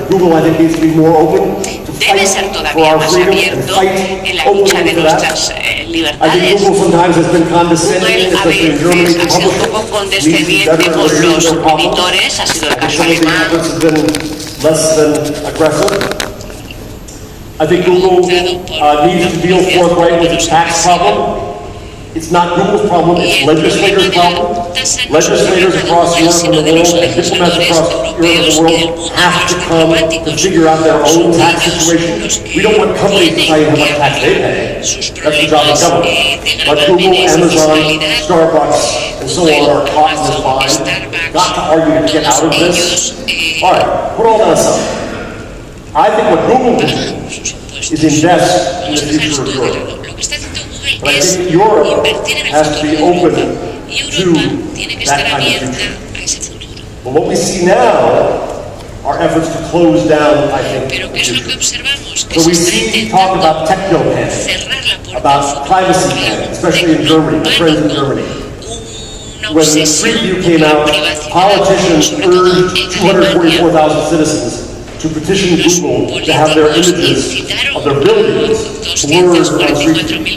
Google, I think, needs to be more open to debe ser fight for todavía our más freedom and abierto fight en la lucha openly de for that. nuestras I think libertades. Google sometimes has been condescending, Google a especially in Germany, veces to ha sido un poco publishers. Needs to be condescendiente better con at los their problems. editores, ha sido el I think caso some of the alemán. efforts have been less than aggressive. I think Google needs to deal forthright with its tax problem. It's not Google's problem, it's legislators' problem. Legislators across Europe and the world, and diplomats across Europe and the world have to come to figure out their own tax situation. We don't want companies to tell you how much tax they pay. That's the job of government. But Google, Amazon, Starbucks, and so on are caught in this bind. Got to argue to get out of this. All right, put all that aside. I think what Google can do is invest in the future of Europe. But I think Europe has to be open to that kind of future. But what we see now are efforts to close down, I think, the future. So we see talk about techno panic, about privacy panic, especially in Germany, my friends in Germany. When the Street View came out, politicians urged 244,000 citizens to petition Google to have their images of their buildings blurred on Street View.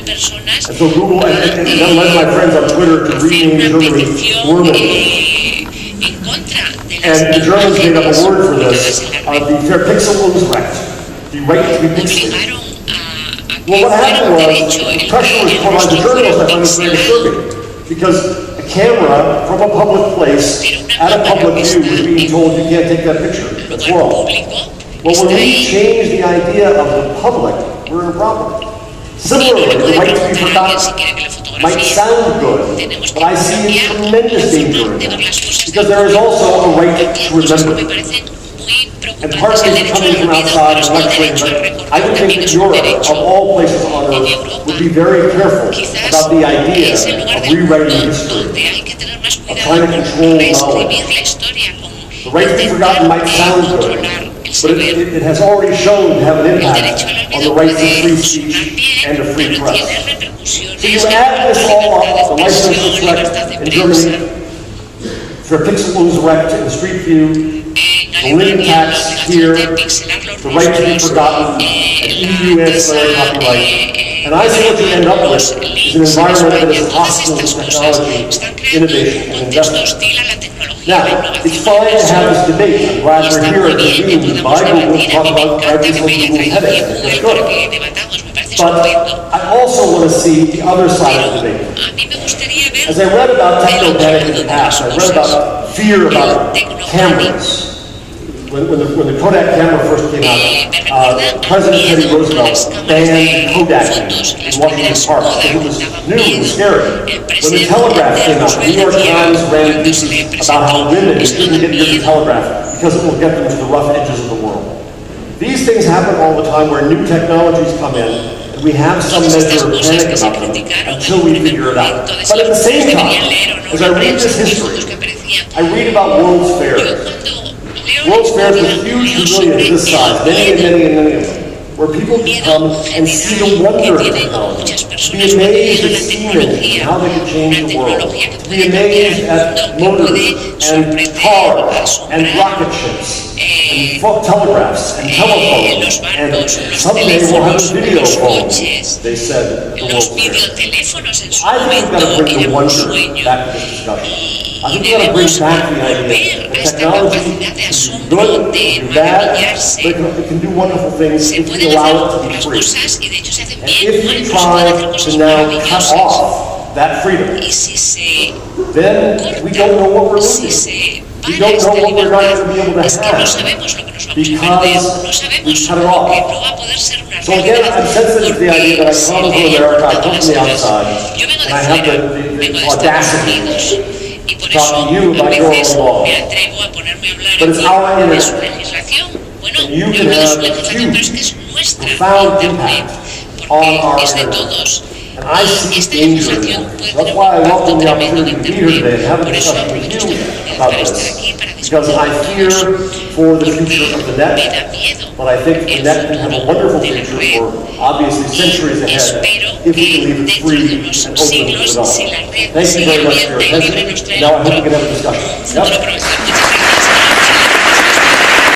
And so Google, and that led my friends on Twitter to rename Germany Germany. And the Germans made up a word for this, the Verpixelungsrecht, the right to be pixelated. Well, what happened was, the pressure was put on the journalists, I find this very disturbing, because a camera from a public place at a public view was being told you can't take that picture. That's wrong. Well, when we change the idea of the public, we're in a problem. Similarly, the right to be forgotten might sound good, but I see a tremendous danger in that, because there is also a right to remember. And part of it is coming from outside and lecturing, but I would think that Europe, of all places on earth, would be very careful about the idea of rewriting history, of trying to control knowledge. The right to be forgotten might sound good, but it has already shown to have an impact on the right to free speech and a free press. So you add this all up, the license select in Germany, Verpixelungsrecht in Street View, the link tax here, the right to be forgotten, and EU ancillary copyright. And I think what you end up with is an environment that is hostile to technology, innovation, and investment. Now, it's fine to have this debate. I'm glad we're here at the meeting by Google to talk about privacy and Google's headache. That's good. But I also want to see the other side of the debate. As I read about techno panic in the past, I read about fear about cameras. When the Kodak camera first came out, President Teddy Roosevelt banned Kodak in Washington Park because it was new and scary. When the telegraph came out, the New York Times ran pieces about how women couldn't get near the telegraph because it will get them to the rough edges of the world. These things happen all the time where new technologies come in, and we have some measure of panic about them until we figure it out. But at the same time, as I read this history, I read about World's Fairs. World's Fairs with huge pavilions this size, many of them, where people can come and see the wonder of technology, be amazed at Siemens and how they could change the world, be amazed at motors and cars and rocket ships and telegraphs and telephones, and someday we'll have video phones, they said at the World's Fair. I think we've got to bring the wonder back to this discussion. I think we've got to bring back the idea that technology can be good, can be bad, but it can do wonderful things if we allow it to be free. And if we try to now cut off that freedom, then we don't know what we're losing. We don't know what we're not going to be able to have because we cut it off. So again, I'm sensitive to the idea that I come to America, I come from the outside, and I have the audacity to talk to you about your own law. But it's our internet. And you can have a huge, profound impact on our internet. And I see danger in that. That's why I welcome the opportunity to be here today and have a discussion with you about this. Because I fear for the future of the net, but I think the net can have a wonderful future for obviously centuries ahead if we can leave it free and open to it all. Thank you very much for your attention. Now I hope we can have a discussion. Yep.